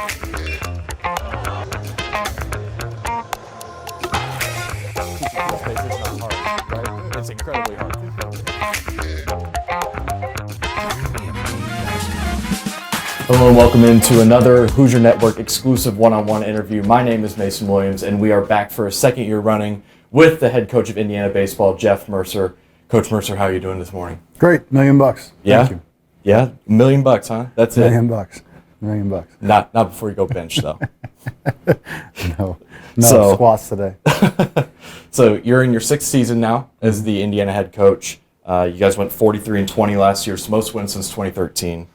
It's not hard, right? It's incredibly hard. Hello and welcome into another Hoosier Network exclusive one-on-one interview. My name is Mason Williams, and we are back for a second year running with the head coach of Indiana baseball, Jeff Mercer. Coach Mercer, how are you doing this morning? Great, $1 million. Yeah? Thank you. Yeah, $1 million, huh? That's it? $1 million. $1 million. Not before you go bench, though. No So- squats today. So you're in your sixth season now as the Indiana head coach. You guys went 43-20 last year, so most wins since 2013.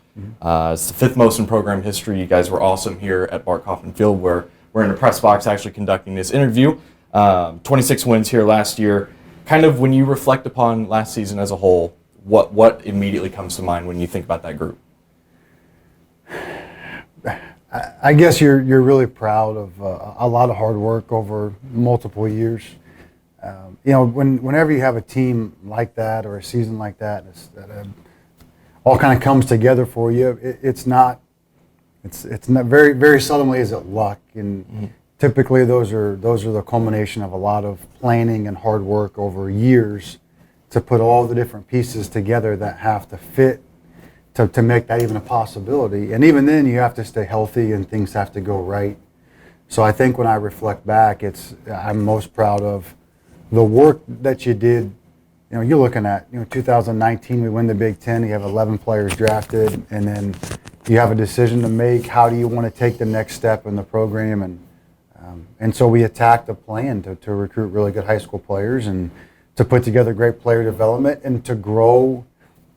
It's the fifth most in program history. You guys were awesome here at Bart Kaufman Field, where we're in the press box actually conducting this interview. 26 wins here last year. Kind of when you reflect upon last season as a whole, what immediately comes to mind when you think about that group? I guess you're really proud of a lot of hard work over multiple years. Whenever you have a team like that or a season like that, all kind of comes together for you. It's not very, very seldomly is it luck, and typically those are the culmination of a lot of planning and hard work over years to put all the different pieces together that have to fit to make that even a possibility. And even then, you have to stay healthy and things have to go right. So I think when I reflect back, I'm most proud of the work that you did. You're looking at 2019, we win the Big Ten. You have 11 players drafted, and then you have a decision to make. How do you want to take the next step in the program? And so we attacked a plan to recruit really good high school players and to put together great player development and to grow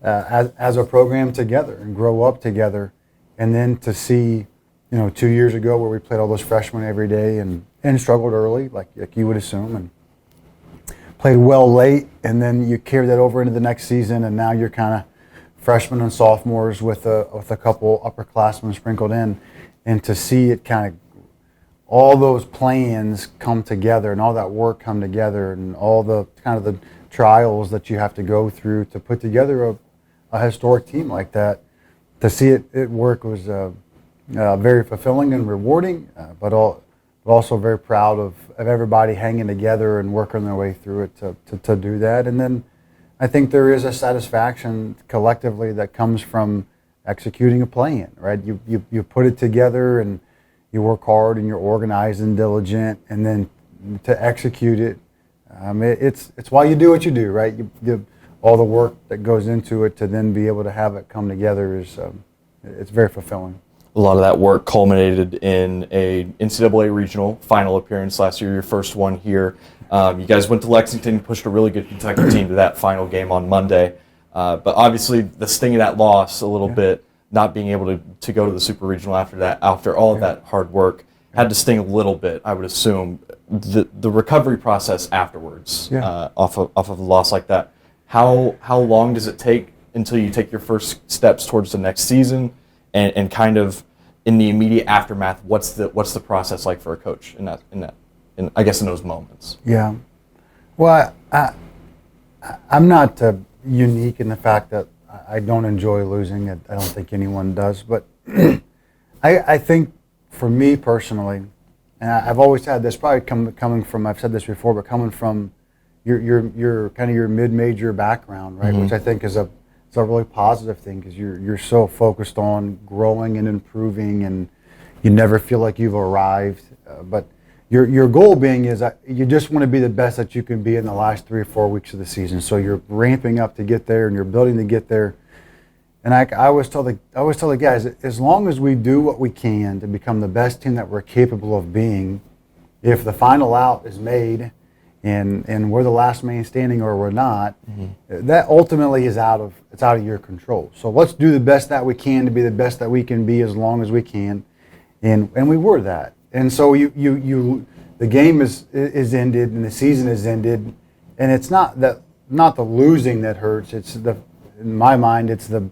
as a program together and grow up together. And then to see, 2 years ago where we played all those freshmen every day and struggled early, like you would assume, and played well late, and then you carry that over into the next season, and now you're kind of freshmen and sophomores with a couple upperclassmen sprinkled in, and to see it kind of all those plans come together and all that work come together and all the kind of the trials that you have to go through to put together a historic team like that, to see it work was very fulfilling and rewarding, but also very proud of everybody hanging together and working their way through it to do that. And then I think there is a satisfaction collectively that comes from executing a plan, right? You put it together and you work hard and you're organized and diligent, and then to execute it, it's why you do what you do, right? All the work that goes into it to then be able to have it come together it's very fulfilling. A lot of that work culminated in a NCAA regional final appearance last year, your first one here. You guys went to Lexington, pushed a really good Kentucky team to that final game on Monday. But obviously the sting of that loss a little bit, not being able to go to the super regional after all of that hard work, had to sting a little bit, I would assume. The recovery process afterwards, off of a loss like that, how long does it take until you take your first steps towards the next season? And kind of in the immediate aftermath, what's the process like for a coach in I guess in those moments? Yeah, well, I'm not unique in the fact that I don't enjoy losing. I don't think anyone does, but I think for me personally, and I've always had this, probably coming from, I've said this before, but coming from your kind of your mid-major background, right, which I think is a really positive thing, because you're so focused on growing and improving, and you never feel like you've arrived. But your goal being is that you just want to be the best that you can be in the last 3 or 4 weeks of the season. So you're ramping up to get there, and you're building to get there. And I always tell the guys, as long as we do what we can to become the best team that we're capable of being, if the final out is made and we're the last man standing or we're not, that ultimately is out of your control. So let's do the best that we can to be the best that we can be as long as we can, and we were that. And so the game is ended and the season is ended, and it's not the losing that hurts. In my mind, it's the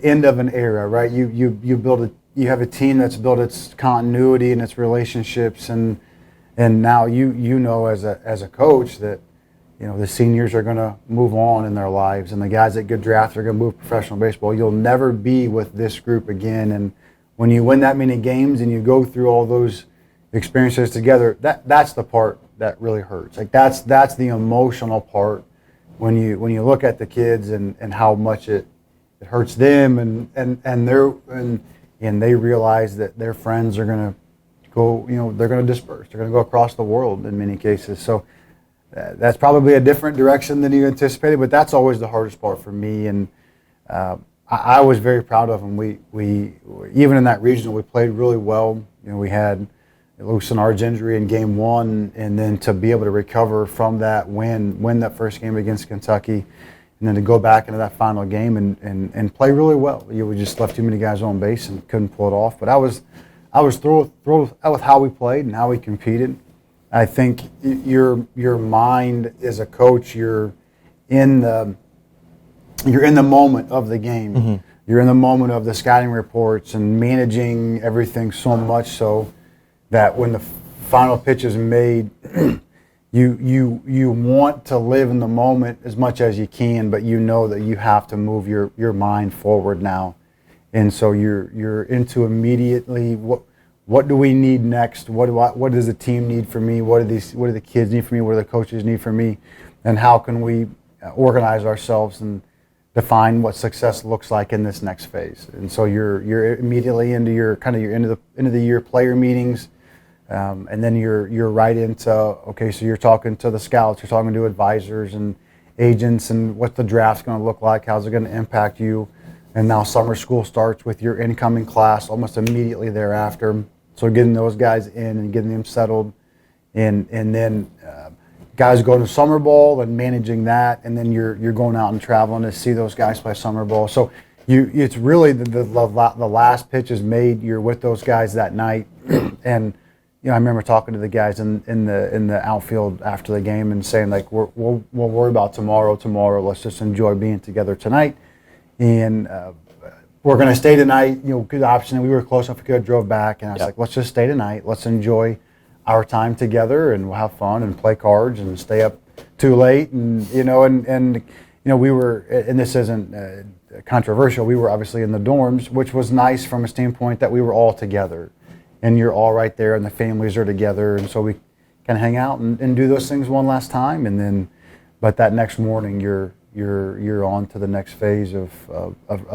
end of an era, right? You have a team that's built its continuity and its relationships, and now you know as a coach that the seniors are going to move on in their lives, and the guys that get drafted are going to move professional baseball. You'll never be with this group again, and when you win that many games and you go through all those experiences together, that's the part that really hurts. Like that's the emotional part when you look at the kids and how much it hurts them and they realize that their friends are going to go, they're going to disperse. They're going to go across the world in many cases. So that's probably a different direction than you anticipated, but that's always the hardest part for me. And I was very proud of them. We even in that regional, we played really well. We had Lewis Ar's injury in game 1, and then to be able to recover from that, win that first game against Kentucky, and then to go back into that final game and play really well. We just left too many guys on base and couldn't pull it off. But I was thrilled with how we played and how we competed. I think your mind as a coach, you're in the moment of the game. Mm-hmm. You're in the moment of the scouting reports and managing everything so much so that when the final pitch is made, you want to live in the moment as much as you can, but you know that you have to move your mind forward now. And so you're into immediately what do we need next? What does the team need from me? What do the kids need from me? What do the coaches need from me? And how can we organize ourselves and define what success looks like in this next phase? And so you're immediately into your end of the year player meetings, and then you're right into okay. So you're talking to the scouts, you're talking to advisors and agents, and what the draft's going to look like. How's it going to impact you? And now summer school starts with your incoming class almost immediately thereafter. So getting those guys in and getting them settled, and then guys going to summer ball and managing that, and then you're going out and traveling to see those guys play summer ball. So it's really the last pitch is made. You're with those guys that night, and I remember talking to the guys in the outfield after the game and saying like we'll worry about tomorrow. Let's just enjoy being together tonight, and we're going to stay tonight. Good option. We were close enough we could have drove back, and I was like, let's just stay tonight. Let's enjoy our time together, and we'll have fun and play cards and stay up too late. And we were, and this isn't controversial. We were obviously in the dorms, which was nice from a standpoint that we were all together, and you're all right there, and the families are together, and so we can hang out and do those things one last time, and then, but that next morning you're on to the next phase of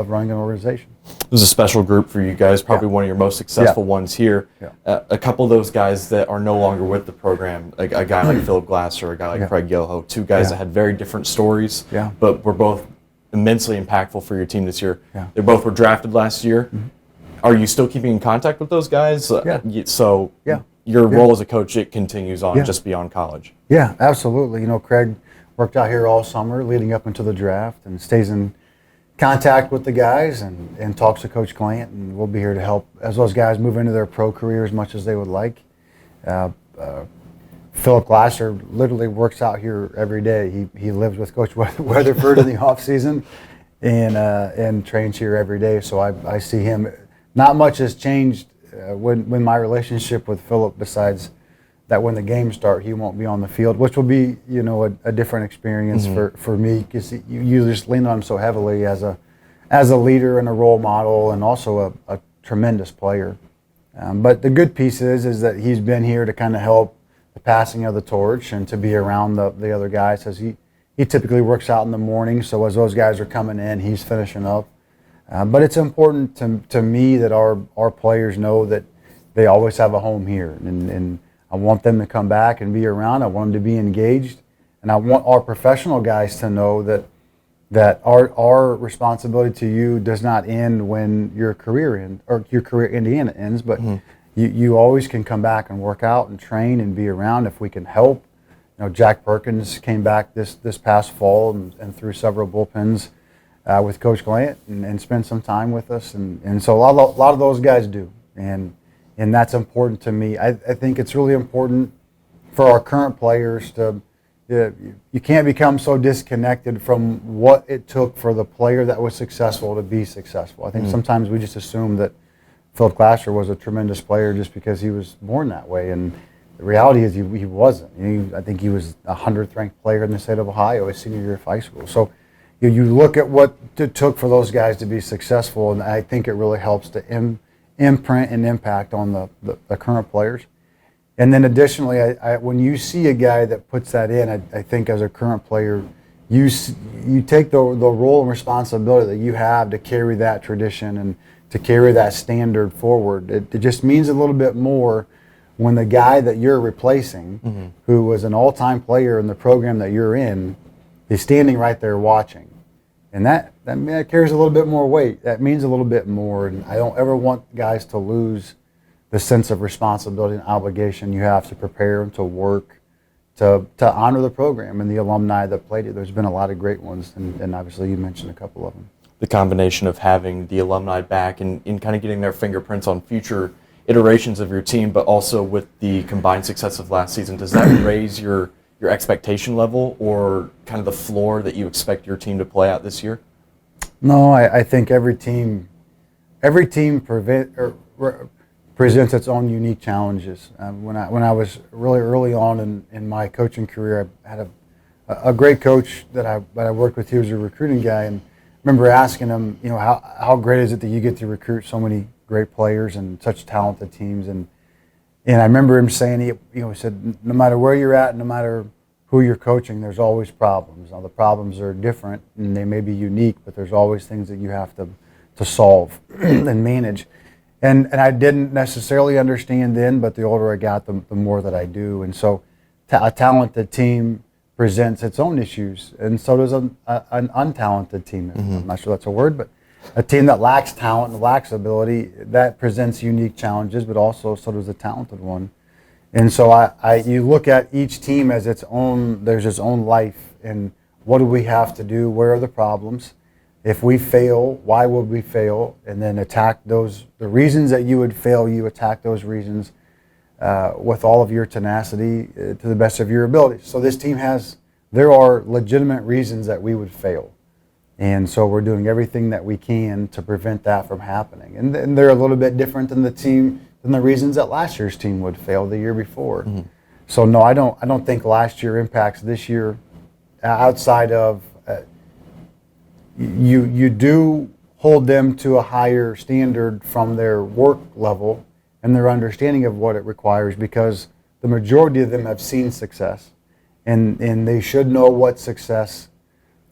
running an organization. It was a special group for you guys, probably one of your most successful ones here. Yeah. A couple of those guys that are no longer with the program, a guy like Philip Glasser, a guy like Craig Yoho, two guys that had very different stories, but were both immensely impactful for your team this year. Yeah. They both were drafted last year. Mm-hmm. Are you still keeping in contact with those guys? So your role as a coach, it continues on just beyond college. Yeah, absolutely. Craig worked out here all summer leading up into the draft and stays in contact with the guys and talks to Coach Glant, and we'll be here to help as those guys move into their pro career as much as they would like. Philip Glasser literally works out here every day. He lives with Coach Weatherford in the off season and trains here every day. So I see him. Not much has changed when my relationship with Philip, besides that when the games start, he won't be on the field, which will be, a different experience for me, because you just lean on him so heavily as a leader and a role model, and also a tremendous player. But the good piece is that he's been here to kind of help the passing of the torch and to be around the other guys, as he typically works out in the morning. So as those guys are coming in, he's finishing up. But it's important to me that our players know that they always have a home here, and I want them to come back and be around. I want them to be engaged, and I want our professional guys to know that our responsibility to you does not end when your career at Indiana ends, but you always can come back and work out and train and be around if we can help. Jack Perkins came back this past fall and threw several bullpens with Coach Glant and spent some time with us, and so a lot of those guys do, and that's important to me. I think it's really important for our current players to, you can't become so disconnected from what it took for the player that was successful to be successful. I think sometimes we just assume that Philip Glasser was a tremendous player just because he was born that way, and the reality is he wasn't. I think he was a 100th ranked player in the state of Ohio his senior year of high school. So you look at what it took for those guys to be successful, and I think it really helps to imprint and impact on the current players. And then additionally, when you see a guy that puts that in, I think as a current player, you take the role and responsibility that you have to carry that tradition and to carry that standard forward. It just means a little bit more when the guy that you're replacing, who was an all-time player in the program that you're in, is standing right there watching. And that carries a little bit more weight. That means a little bit more. And I don't ever want guys to lose the sense of responsibility and obligation you have to prepare and to work to honor the program and the alumni that played it. There's been a lot of great ones, and obviously you mentioned a couple of them. The combination of having the alumni back and kind of getting their fingerprints on future iterations of your team, but also with the combined success of last season, does that raise your expectation level or kind of the floor that you expect your team to play out this year? No, I think every team presents its own unique challenges. When I was really early on in my coaching career, I had a great coach that I worked with. He was a recruiting guy, and I remember asking him, how great is it that you get to recruit so many great players and such talented teams? And I remember him saying, he said, no matter where you're at, no matter who you're coaching, there's always problems. Now the problems are different and they may be unique, but there's always things that you have to solve and manage. And I didn't necessarily understand then, but the older I got, the more that I do. And so a talented team presents its own issues, and so does an untalented team. I'm not sure that's a word, but a team that lacks talent and lacks ability, that presents unique challenges, but also so does a talented one. And so you look at each team as its own, there's its own life, and what do we have to do? Where are the problems? If we fail, why would we fail? And then attack the reasons that you would fail, you attack those reasons with all of your tenacity to the best of your ability. So this team there are legitimate reasons that we would fail. And so we're doing everything that we can to prevent that from happening. And they're a little bit different than the reasons that last year's team would fail the year before. So no, I don't think last year impacts this year outside of you do hold them to a higher standard from their work level and their understanding of what it requires, because the majority of them have seen success, and they should know what success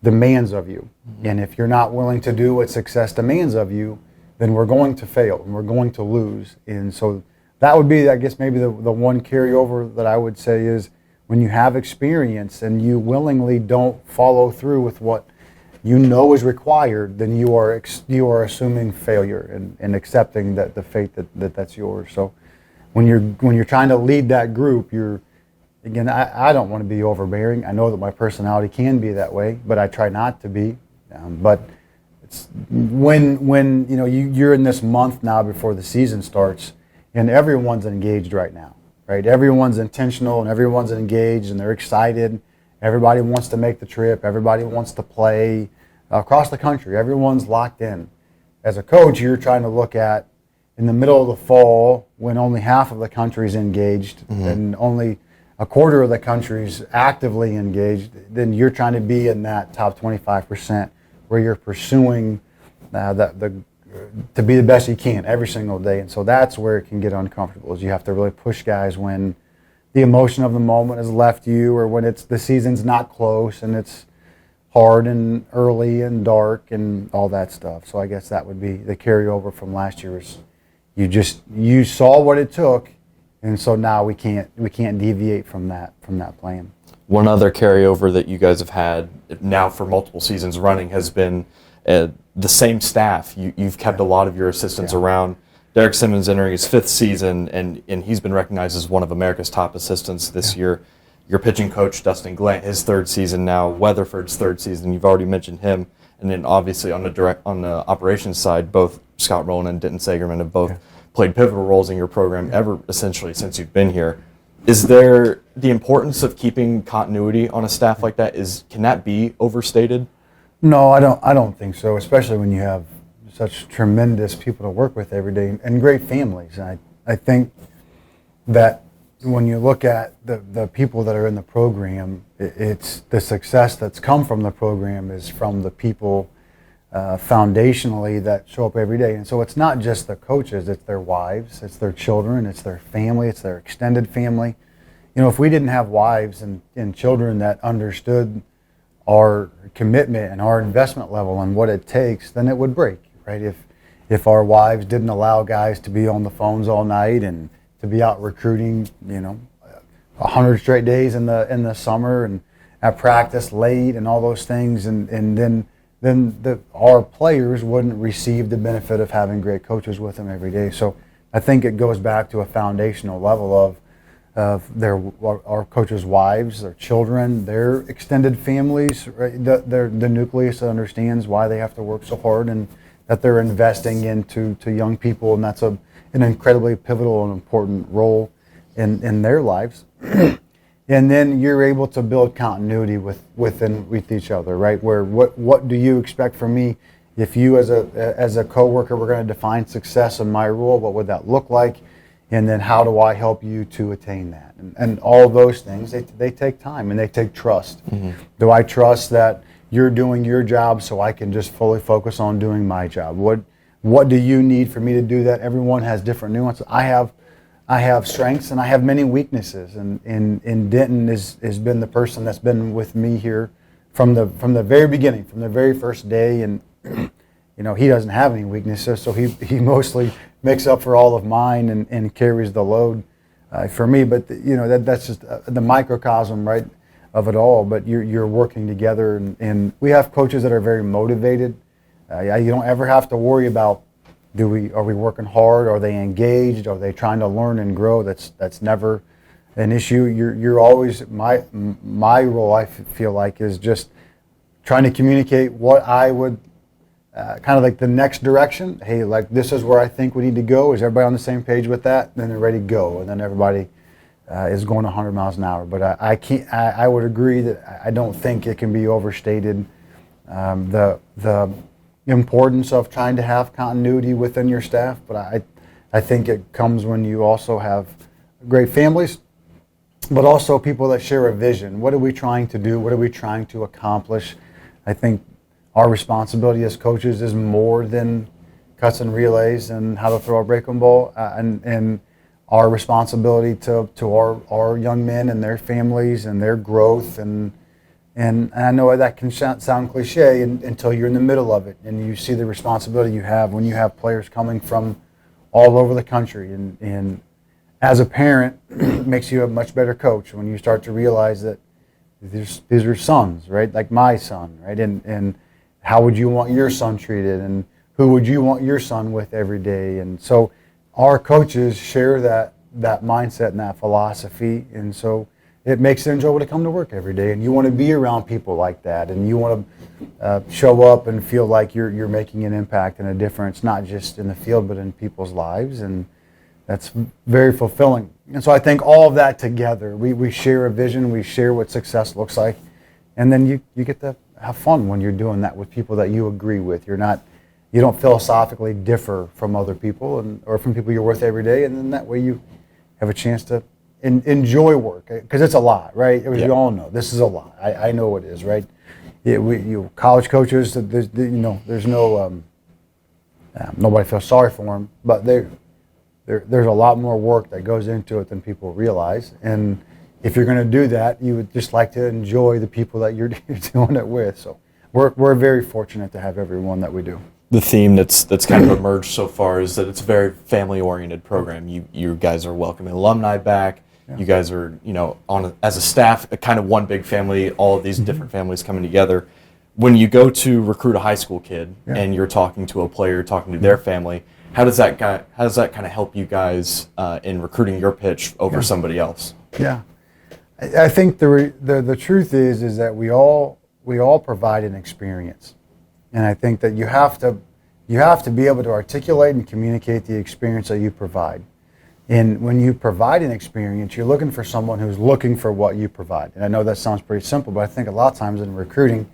demands of you. And if you're not willing to do what success demands of you, then we're going to fail and we're going to lose. And so that would be, I guess, maybe the one carryover that I would say is when you have experience and you willingly don't follow through with what you know is required, then you are assuming failure and accepting that the fate that's yours. So when you're trying to lead that group, again, I don't want to be overbearing. I know that my personality can be that way, but I try not to be. But it's when you're in this month now before the season starts, and everyone's engaged right now, right? Everyone's intentional and everyone's engaged and they're excited. Everybody wants to make the trip. Everybody wants to play across the country. Everyone's locked in. As a coach, you're trying to look at in the middle of the fall when only half of the country's engaged and only a quarter of the country's actively engaged, then you're trying to be in that top 25% where you're pursuing to be the best you can every single day. And so that's where it can get uncomfortable, is you have to really push guys when the emotion of the moment has left you, or when the season's not close and it's hard and early and dark and all that stuff. So I guess that would be the carryover from last year. Is you saw what it took, and so now we can't deviate from that plan. One other carryover that you guys have had now for multiple seasons running has been the same staff. You've kept a lot of your assistants around. Derek Simmons entering his 5th season, and he's been recognized as one of America's top assistants this year. Your pitching coach, Dustin Glant, his 3rd season now. Weatherford's 3rd season. You've already mentioned him. And then obviously on the operations side, both Scott Rowland and Denton Sagerman have both played pivotal roles in your program essentially since you've been here. Is there the importance of keeping continuity on a staff like that? Can that be overstated? No, I don't think so, especially when you have such tremendous people to work with every day and great families. I think that when you look at the people that are in the program, it's the success that's come from the program is from the people foundationally that show up every day. And so it's not just the coaches, it's their wives, it's their children, it's their family, it's their extended family. You know, if we didn't have wives and children that understood our commitment and our investment level and what it takes, then it would break, right? If our wives didn't allow guys to be on the phones all night and to be out recruiting, 100 straight days in the summer and at practice late and all those things, and then our players wouldn't receive the benefit of having great coaches with them every day. So I think it goes back to a foundational level of our coaches' wives, their children, their extended families, right? The nucleus that understands why they have to work so hard and that they're investing into young people, and that's an incredibly pivotal and important role in their lives. And then you're able to build continuity with each other, right? Where what do you expect from me? If you as a coworker were going to define success in my role, what would that look like? And then how do I help you to attain that? And all those things, they take time and they take trust. Mm-hmm. Do I trust that you're doing your job so I can just fully focus on doing my job? What do you need for me to do that? Everyone has different nuances. I have strengths and I have many weaknesses. And Denton has been the person that's been with me here from the very beginning, from the very first day. And he doesn't have any weaknesses, so he mostly makes up for all of mine and carries the load for me. But that's just the microcosm, right, of it all. But you're working together, and we have coaches that are very motivated. You don't ever have to worry about are we working hard? Are they engaged? Are they trying to learn and grow? That's never an issue. You're always my role. I feel like is just trying to communicate what I would. Kind of like the next direction. Hey, like this is where I think we need to go. Is everybody on the same page with that? Then they're ready to go, and then everybody is going 100 miles an hour. But I would agree that I don't think it can be overstated. The importance of trying to have continuity within your staff, but I think it comes when you also have great families, but also people that share a vision. What are we trying to do? What are we trying to accomplish? I think our responsibility as coaches is more than cuts and relays and how to throw a breaking ball, and our responsibility to our young men and their families and their growth, and I know that can sound cliche until you're in the middle of it and you see the responsibility you have when you have players coming from all over the country, and as a parent it makes you a much better coach when you start to realize that these are sons, right? Like my son, right? And how would you want your son treated, and who would you want your son with every day? And so our coaches share that mindset and that philosophy, and so it makes it enjoyable to come to work every day, and you want to be around people like that, and you want to show up and feel like you're making an impact and a difference, not just in the field but in people's lives, and that's very fulfilling. And so I think all of that together, we share a vision, we share what success looks like, and then you get to have fun when you're doing that with people that you agree with. You don't philosophically differ from other people or from people you're with every day, and then that way you have a chance to enjoy work, because it's a lot, right? As you all know, this is a lot. I know it is, right? College coaches, there's no nobody feels sorry for them, but there's a lot more work that goes into it than people realize, and if you're going to do that, you would just like to enjoy the people that you're doing it with. So we're very fortunate to have everyone that we do. The theme that's kind of emerged so far is that it's a very family-oriented program. You guys are welcoming alumni back. Yeah. You guys are, as a staff, a kind of one big family, all of these different families coming together. When you go to recruit a high school kid and you're talking to a player, talking to their family, how does that kind of help you guys in recruiting your pitch over somebody else? Yeah. I think the truth is that we all provide an experience, and I think that you have to be able to articulate and communicate the experience that you provide. And when you provide an experience, you're looking for someone who's looking for what you provide. And I know that sounds pretty simple, but I think a lot of times in recruiting,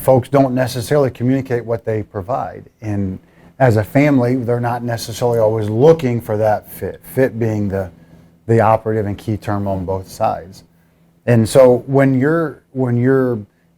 folks don't necessarily communicate what they provide. And as a family, they're not necessarily always looking for that fit. Fit being the operative and key term on both sides. And so when you're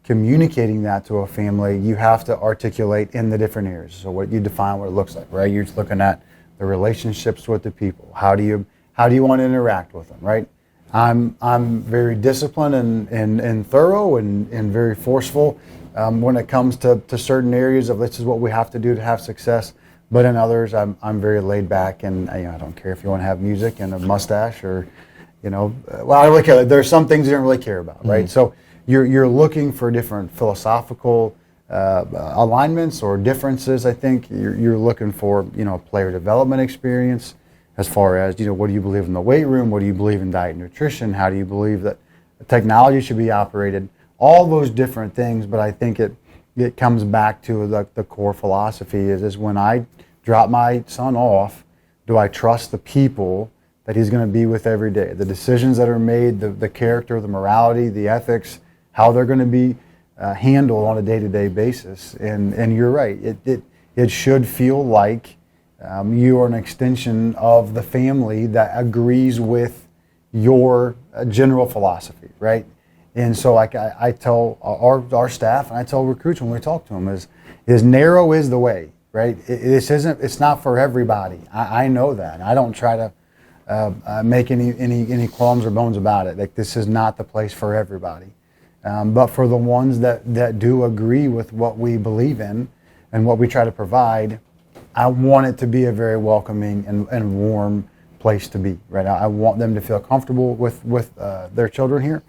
communicating that to a family, you have to articulate in the different areas. So what you define what it looks like, right? You're just looking at the relationships with the people. How do you want to interact with them, right? I'm very disciplined and thorough and very forceful when it comes to certain areas of this is what we have to do to have success. But in others, I'm very laid back, and I don't care if you want to have music and a mustache or, well, I really care. There's some things you don't really care about, right? So you're looking for different philosophical alignments or differences. I think you're looking for player development experience, as far as what do you believe in the weight room, what do you believe in diet and nutrition, how do you believe that technology should be operated, all those different things. But I think it comes back to the core philosophy is when I drop my son off, do I trust the people that he's going to be with every day, the decisions that are made, the character, the morality, the ethics, how they're going to be handled on a day-to-day basis. And you're right, it should feel like you are an extension of the family that agrees with your general philosophy, right? And so like I tell our staff and I tell recruits when we talk to them is narrow is the way, right? It's not for everybody. I know that. I don't try to make any qualms or bones about it. Like this is not the place for everybody. But for the ones that do agree with what we believe in and what we try to provide, I want it to be a very welcoming and warm place to be, right? I want them to feel comfortable with their children here,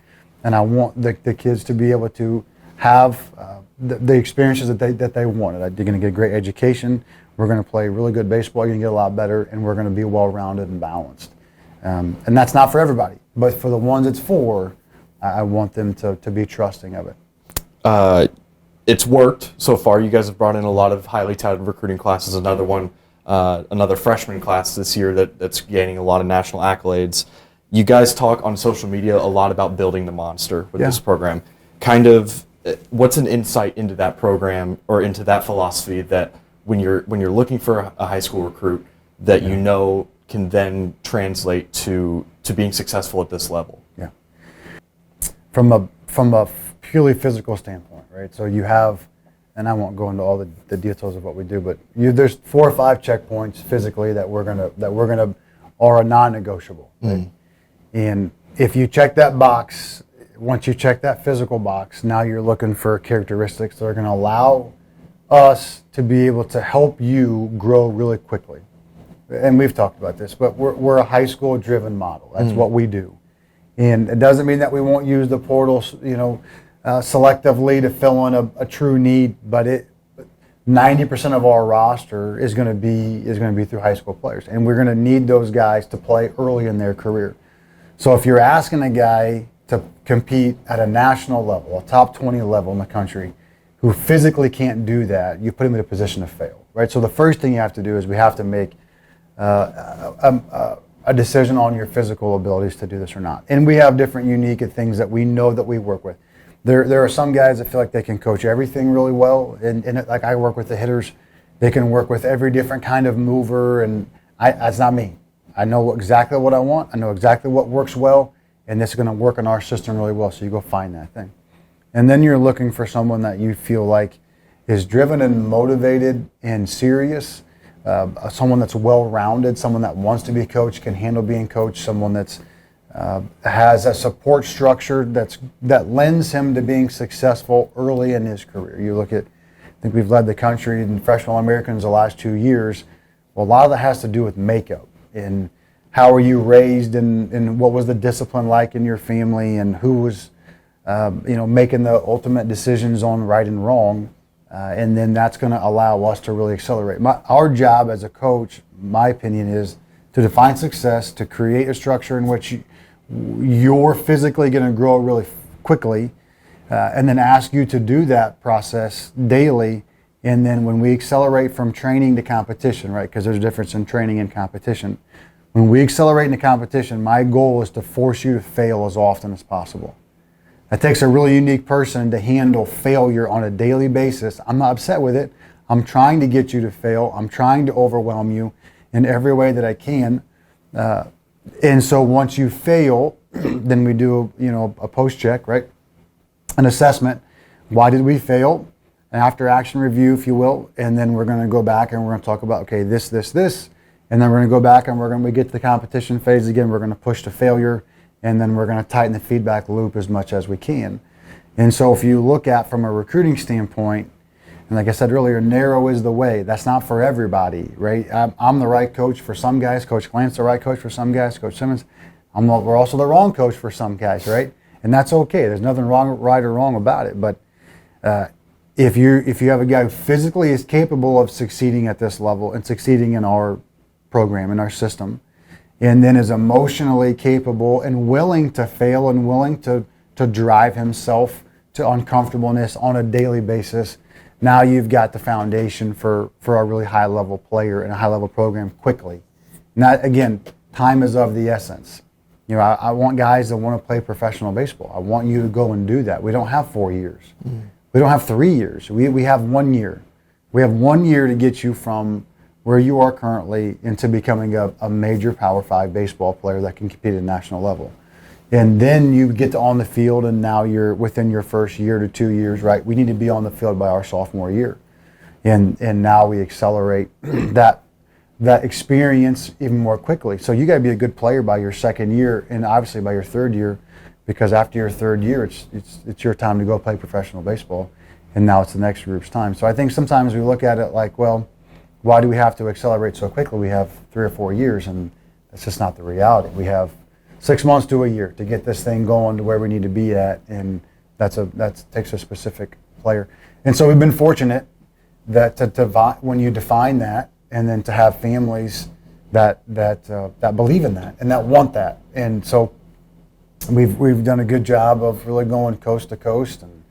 and I want the kids to be able to have the experiences that they wanted. They're going to get a great education. We're going to play really good baseball. You're going to get a lot better, and we're going to be well-rounded and balanced. And that's not for everybody, but for the ones it's for, I want them to be trusting of it. It's worked so far. You guys have brought in a lot of highly touted recruiting classes. Another freshman class this year that's gaining a lot of national accolades. You guys talk on social media a lot about building the monster with this program. Kind of, what's an insight into that program or into that philosophy that when you're looking for a high school recruit that can then translate to being successful at this level? Yeah. From a purely physical standpoint, right? So you have, and I won't go into all the details of what we do, but there's 4 or 5 checkpoints physically that are a non-negotiable. Right? And if you check that box, once you check that physical box, now you're looking for characteristics that are going to allow us to be able to help you grow really quickly. And we've talked about this, but we're a high school driven model. That's what we do. And it doesn't mean that we won't use the portal, selectively to fill in a true need, but 90% of our roster is going to be through high school players, and we're going to need those guys to play early in their career. So if you're asking a guy to compete at a national level, a top 20 level in the country, who physically can't do that, you put him in a position to fail, right? So the first thing you have to do is we have to make a decision on your physical abilities to do this or not. And we have different unique things that we know that we work with. There are some guys that feel like they can coach everything really well, and like I work with the hitters, they can work with every different kind of mover, and that's not me. I know exactly what I want. I know exactly what works well, and this is going to work in our system really well, so you go find that thing. And then you're looking for someone that you feel like is driven and motivated and serious, someone that's well-rounded, someone that wants to be coached, can handle being coached, someone that's has a support structure that lends him to being successful early in his career. You look at, I think we've led the country in freshman All-Americans the last 2 years. Well, a lot of that has to do with makeup and how were you raised and what was the discipline like in your family and who was making the ultimate decisions on right and wrong. And then that's going to allow us to really accelerate. Our job as a coach, my opinion, is to define success, to create a structure in which you're physically going to grow really quickly, and then ask you to do that process daily. And then when we accelerate from training to competition, right, because there's a difference in training and competition. When we accelerate into competition, my goal is to force you to fail as often as possible. It takes a really unique person to handle failure on a daily basis. I'm not upset with it. I'm trying to get you to fail. I'm trying to overwhelm you in every way that I can. And so once you fail, then we do a post check, right? An assessment why did we fail? An after action review, if you will, and then we're going to go back and we're going to talk about, okay, this, and then we're going to go back and we get to the competition phase again. We're going to push to failure, and then we're going to tighten the feedback loop as much as we can. And so if you look at from a recruiting standpoint, and like I said earlier, narrow is the way. That's not for everybody, right? I'm the right coach for some guys. Coach Glant's the right coach for some guys. Coach Simmons, we're also the wrong coach for some guys, right? And that's okay. There's nothing wrong, right or wrong about it. But if you have a guy who physically is capable of succeeding at this level and succeeding in our program, in our system, and then is emotionally capable and willing to fail and willing to drive himself to uncomfortableness on a daily basis, now you've got the foundation for a really high-level player and a high-level program quickly. Now, again, time is of the essence. I want guys that want to play professional baseball. I want you to go and do that. We don't have 4 years. We don't have 3 years. We have 1 year. We have 1 year to get you from where you are currently into becoming a major Power 5 baseball player that can compete at a national level. And then you get to on the field, and now you're within your first year to 2 years, right? We need to be on the field by our sophomore year. And now we accelerate that experience even more quickly. So you got to be a good player by your second year, and obviously by your third year, because after your third year, it's your time to go play professional baseball, and now it's the next group's time. So I think sometimes we look at it like, well, why do we have to accelerate so quickly? We have 3 or 4 years, and that's just not the reality. We have 6 months to a year to get this thing going to where we need to be at, and that takes a specific player. And so we've been fortunate that when you define that, and then to have families that believe in that and that want that. And so we've done a good job of really going coast to coast, and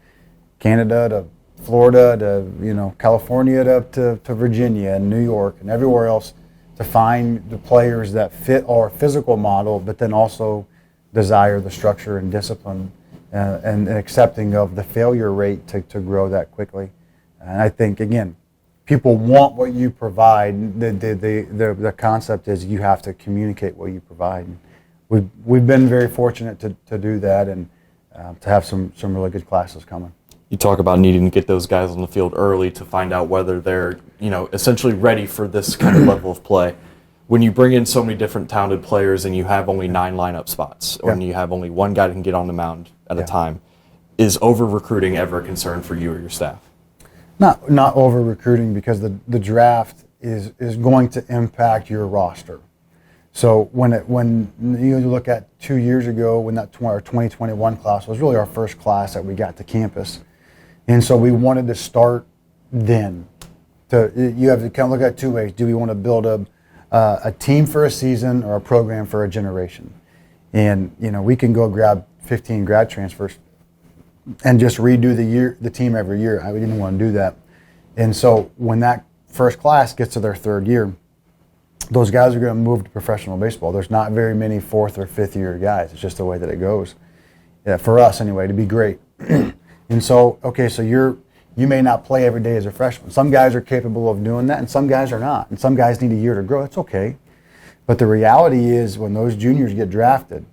Canada to Florida to California to Virginia and New York and everywhere else, to find the players that fit our physical model, but then also desire the structure and discipline and accepting of the failure rate to grow that quickly. And I think, again, people want what you provide. The concept is you have to communicate what you provide. We've been very fortunate to do that, and to have some really good classes coming. You talk about needing to get those guys on the field early to find out whether they're, essentially ready for this kind of level of play. When you bring in so many different talented players and you have only 9 lineup spots, or you have only one guy that can get on the mound at a time, is over-recruiting ever a concern for you or your staff? Not over-recruiting, because the draft is going to impact your roster. So when you look at 2 years ago, when our 2021 class was really our first class that we got to campus, and so we wanted to start then. You have to kind of look at it 2 ways. Do we want to build a team for a season or a program for a generation? And we can go grab 15 grad transfers and just redo the team every year. We didn't want to do that. And so when that first class gets to their third year, those guys are going to move to professional baseball. There's not very many 4th or 5th year guys. It's just the way that it goes. For us anyway, to be great. And so, so you may not play every day as a freshman. Some guys are capable of doing that, and some guys are not. And some guys need a year to grow. It's okay. But the reality is, when those juniors get drafted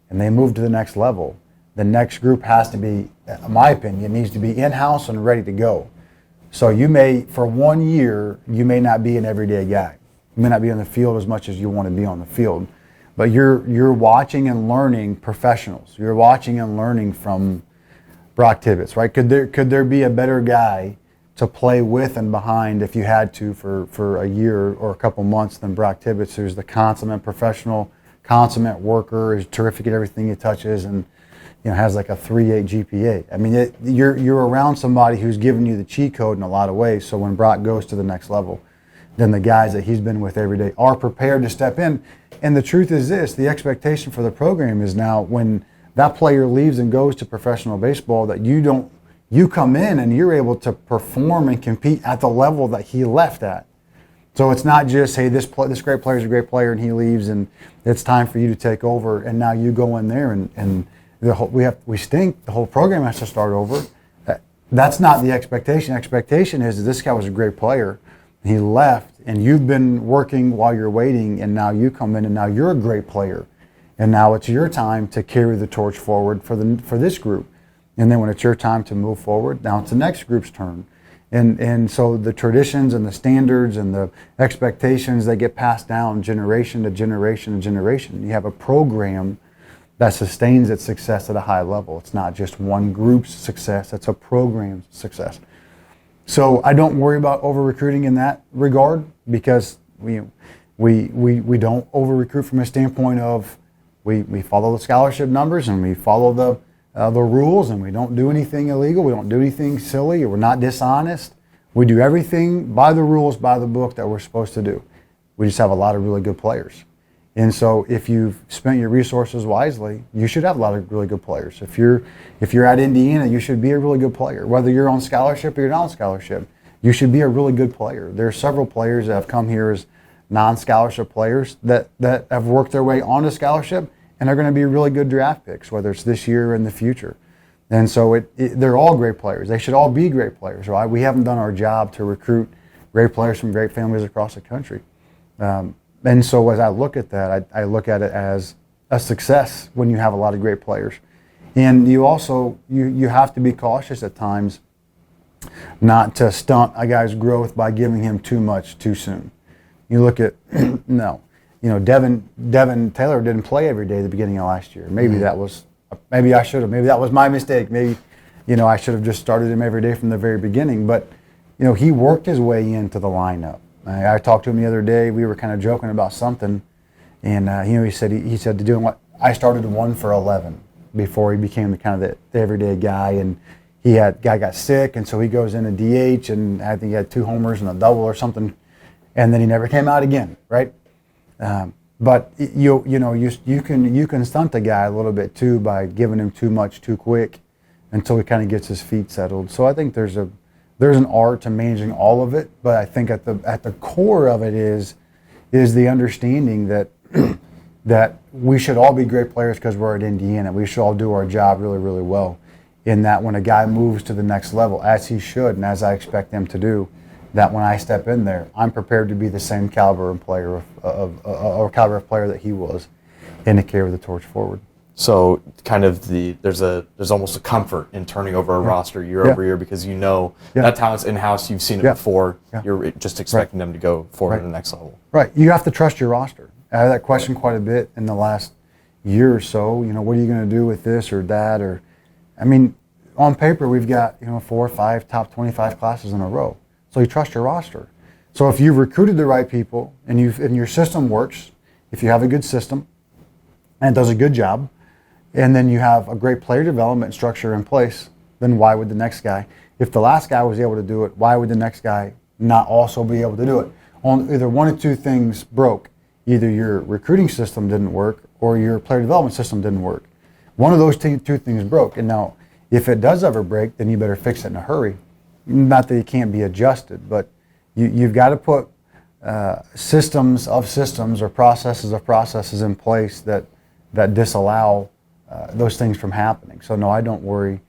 and they move to the next level, the next group has to be, in my opinion, needs to be in-house and ready to go. So for 1 year, you may not be an everyday guy. You may not be on the field as much as you want to be on the field. But you're watching and learning professionals. You're watching and learning from Brock Tibbetts, right? Could there be a better guy to play with and behind if you had to for a year or a couple months than Brock Tibbetts, who's the consummate professional, consummate worker, is terrific at everything he touches, and has like a 3.8 GPA. I mean, you're around somebody who's giving you the cheat code in a lot of ways. So when Brock goes to the next level, then the guys that he's been with every day are prepared to step in. And the truth is this: the expectation for the program is now, when that player leaves and goes to professional baseball, that you come in and you're able to perform and compete at the level that he left at. So it's not just, hey, this great player is a great player and he leaves and it's time for you to take over, and now you go in there and we stink. The whole program has to start over. That's not the expectation. Expectation is that this guy was a great player. He left, and you've been working while you're waiting, and now you come in, and now you're a great player, and now it's your time to carry the torch forward for this group. And then when it's your time to move forward, now it's the next group's turn. And so the traditions and the standards and the expectations, they get passed down generation to generation to generation. You have a program that sustains its success at a high level. It's not just one group's success, it's a program's success. So I don't worry about over-recruiting in that regard, because we don't over-recruit from a standpoint of we follow the scholarship numbers and we follow the rules, and we don't do anything illegal, we don't do anything silly, or we're not dishonest. We do everything by the rules, by the book that we're supposed to do. We just have a lot of really good players. And so if you've spent your resources wisely, you should have a lot of really good players. If you're at Indiana, you should be a really good player. Whether you're on scholarship or you're not on scholarship, you should be a really good player. There are several players that have come here as non-scholarship players that have worked their way onto scholarship, and they're going to be really good draft picks, whether it's this year or in the future. And so they're all great players. They should all be great players, right? We haven't done our job to recruit great players from great families across the country. And so as I look at that, I look at it as a success when you have a lot of great players. And you also, you have to be cautious at times not to stunt a guy's growth by giving him too much too soon. You look at, no. You know, Devin Taylor didn't play every day at the beginning of last year. Maybe that was, maybe I should have. Maybe that was my mistake. Maybe, I should have just started him every day from the very beginning. But, he worked his way into the lineup. I talked to him the other day. We were kind of joking about something, and he said to doing what I started 1 for 11 before he became the everyday guy, and guy got sick, and so he goes in a DH, and I think he had 2 homers and a double or something, and then he never came out again, right? But you can stunt a guy a little bit too by giving him too much too quick until he kind of gets his feet settled. So I think there's an art to managing all of it, but I think at the core of it is the understanding that that we should all be great players because we're at Indiana. We should all do our job really, really well. In that when a guy moves to the next level, as he should and as I expect them to do, that when I step in there, I'm prepared to be the same caliber of player caliber of player that he was, and to carry the torch forward. So kind of there's almost a comfort in turning over a roster year over year, because that talent's in-house, you've seen it before, you're just expecting them to go forward to the next level. Right, you have to trust your roster. I had that question quite a bit in the last year or so, what are you going to do with this or that, on paper we've got 4 or 5 top 25 classes in a row. So you trust your roster. So if you've recruited the right people and your system works, if you have a good system and it does a good job, and then you have a great player development structure in place, then why would the next guy, if the last guy was able to do it, why would the next guy not also be able to do it? Either one or two things broke. Either your recruiting system didn't work or your player development system didn't work. One of those two things broke. And now, if it does ever break, then you better fix it in a hurry. Not that it can't be adjusted, but you've got to put systems of systems or processes of processes in place that disallow those things from happening. So no, I don't worry.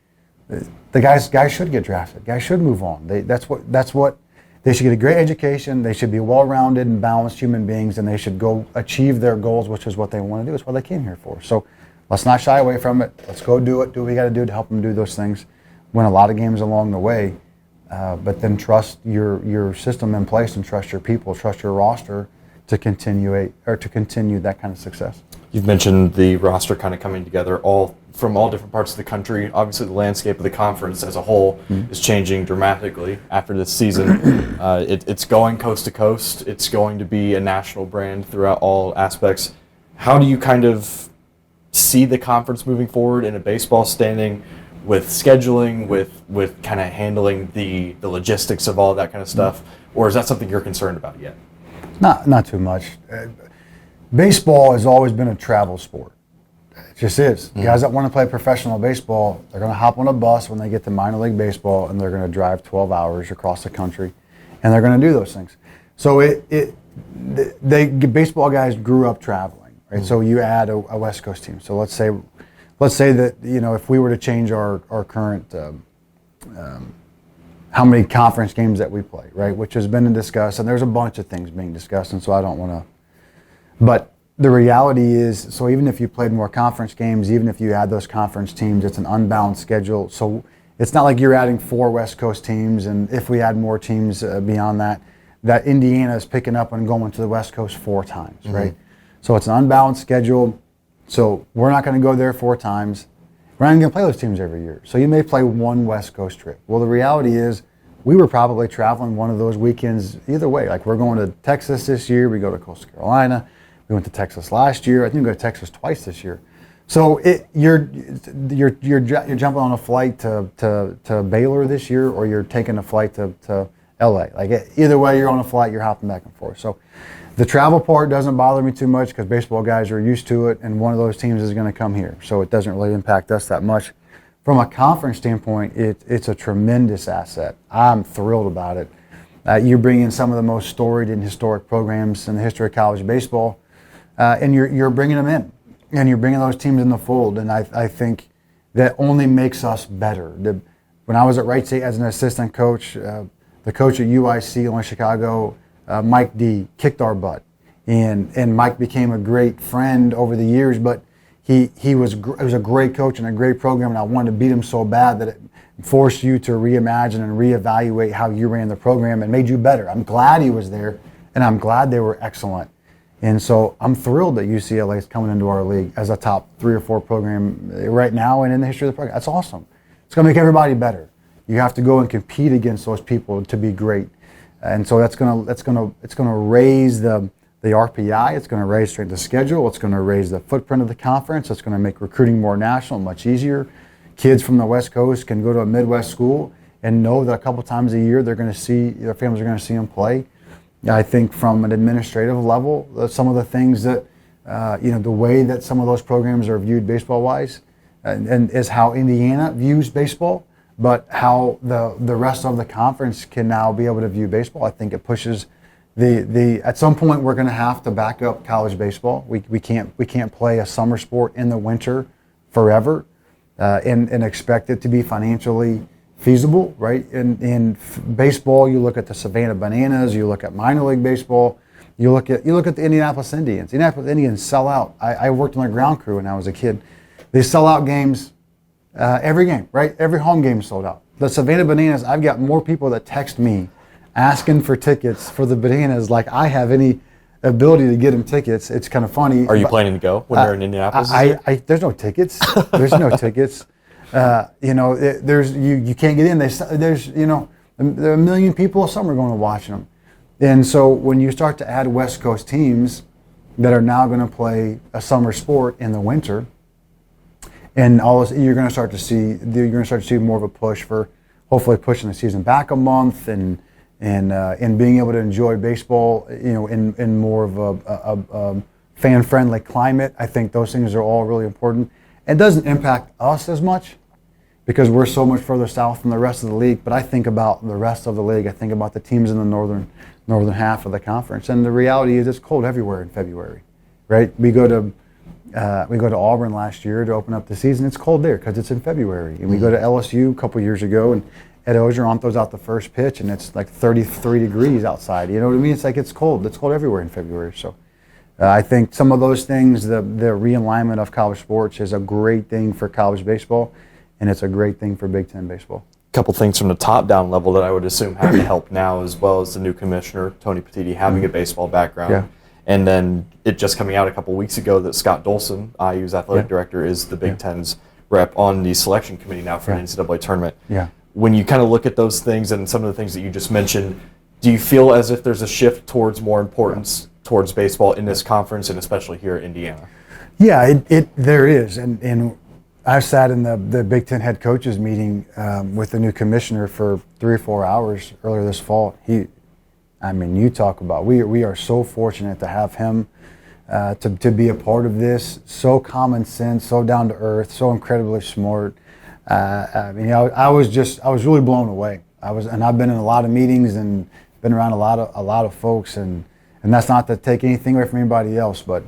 The guys should get drafted. Guys should move on. That's what they should get a great education. They should be well-rounded and balanced human beings, and they should go achieve their goals, which is what they want to do. It's what they came here for. So let's not shy away from it. Let's go do it. Do what we got to do to help them do those things. Win a lot of games along the way. But then trust your system in place, and trust your people, trust your roster to continue that kind of success. You've mentioned the roster kind of coming together from all different parts of the country. Obviously, the landscape of the conference as a whole is changing dramatically after this season. It's going coast to coast. It's going to be a national brand throughout all aspects. How do you kind of see the conference moving forward in a baseball standing, with scheduling, with kind of handling the logistics of all that kind of stuff? Or is that something you're concerned about yet? Not too much. Baseball has always been a travel sport. It just is. Guys that want to play professional baseball, they're going to hop on a bus when they get to minor league baseball, and they're going to drive 12 hours across the country, and they're going to do those things. So baseball guys grew up traveling, right? So you add a West Coast team. So let's say that if we were to change our current how many conference games that we play, right, which has been discussed, and there's a bunch of things being discussed, and so I don't want to. But the reality is, so even if you played more conference games, even if you add those conference teams, it's an unbalanced schedule. So it's not like you're adding 4 West Coast teams, and if we add more teams beyond that, that Indiana is picking up and going to the West Coast 4 times, right? So it's an unbalanced schedule. So we're not going to go there 4 times. We're not going to play those teams every year. So you may play 1 West Coast trip. Well, the reality is we were probably traveling one of those weekends either way. Like we're going to Texas this year. We go to Coastal Carolina. We went to Texas last year. I think we go to Texas twice this year. So you're jumping on a flight to Baylor this year, or you're taking a flight to LA. Like either way, you're on a flight. You're hopping back and forth. So the travel part doesn't bother me too much because baseball guys are used to it, and one of those teams is going to come here. So it doesn't really impact us that much. From a conference standpoint, it's a tremendous asset. I'm thrilled about it. You bring in some of the most storied and historic programs in the history of college baseball, and you're bringing them in, and you're bringing those teams in the fold. And I think that only makes us better. When I was at Wright State as an assistant coach, the coach at UIC, Illinois Chicago, Mike D, kicked our butt, and Mike became a great friend over the years. But he was a great coach and a great program, and I wanted to beat him so bad that it forced you to reimagine and reevaluate how you ran the program and made you better. I'm glad he was there, and I'm glad they were excellent. And so I'm thrilled that UCLA is coming into our league as a top 3 or 4 program right now and in the history of the program. That's awesome. It's going to make everybody better. You have to go and compete against those people to be great, and so it's going to raise the RPI. It's going to raise strength of schedule. It's going to raise the footprint of the conference. It's going to make recruiting more national, much easier. Kids from the West Coast can go to a Midwest school and know that a couple times a year their families are going to see them play. I think from an administrative level, some of the things that the way that some of those programs are viewed baseball-wise, and is how Indiana views baseball. But how the rest of the conference can now be able to view baseball, I think it pushes at some point we're going to have to back up college baseball. We can't play a summer sport in the winter forever and expect it to be financially feasible, right? In baseball, you look at the Savannah Bananas, you look at minor league baseball, you look at the Indianapolis Indians. The Indianapolis Indians sell out. I worked on the ground crew when I was a kid. They sell out games. Every game, right? Every home game is sold out. The Savannah Bananas, I've got more people that text me asking for tickets for the Bananas like I have any ability to get them tickets. It's kind of funny. Are you planning to go when they're in Indianapolis? There's no tickets. There's no tickets. You can't get in. There are 1 million people a summer going to watch them. And so when you start to add West Coast teams that are now going to play a summer sport in the winter, and you're going to start to see more of a push for hopefully pushing the season back a month and being able to enjoy baseball, in more of a fan-friendly climate. I think those things are all really important. It doesn't impact us as much because we're so much further south than the rest of the league. But I think about the rest of the league. I think about the teams in the northern half of the conference. And the reality is it's cold everywhere in February, right? We go to Auburn last year to open up the season. It's cold there because it's in February. And we go to LSU a couple years ago, and Ed Ogeron throws out the first pitch, and it's like 33 degrees outside. You know what I mean? It's like it's cold. It's cold everywhere in February. So I think some of those things, the realignment of college sports is a great thing for college baseball, and it's a great thing for Big Ten baseball. A couple things from the top-down level that I would assume have to help now, as well as the new commissioner, Tony Petitti, having a baseball background. Yeah. And then it just coming out a couple weeks ago that Scott Dolson, IU's athletic director, is the Big Ten's rep on the selection committee now for an NCAA tournament. Yeah. When you kind of look at those things and some of the things that you just mentioned, do you feel as if there's a shift towards more importance towards baseball in this conference, and especially here in Indiana? Yeah, there is. And I sat in the Big Ten head coaches meeting with the new commissioner for 3 or 4 hours earlier this fall. You talk about, we are so fortunate to have him to be a part of this. So common sense, so down to earth, so incredibly smart. I was really blown away. I've been in a lot of meetings and been around a lot of folks, and that's not to take anything away from anybody else, but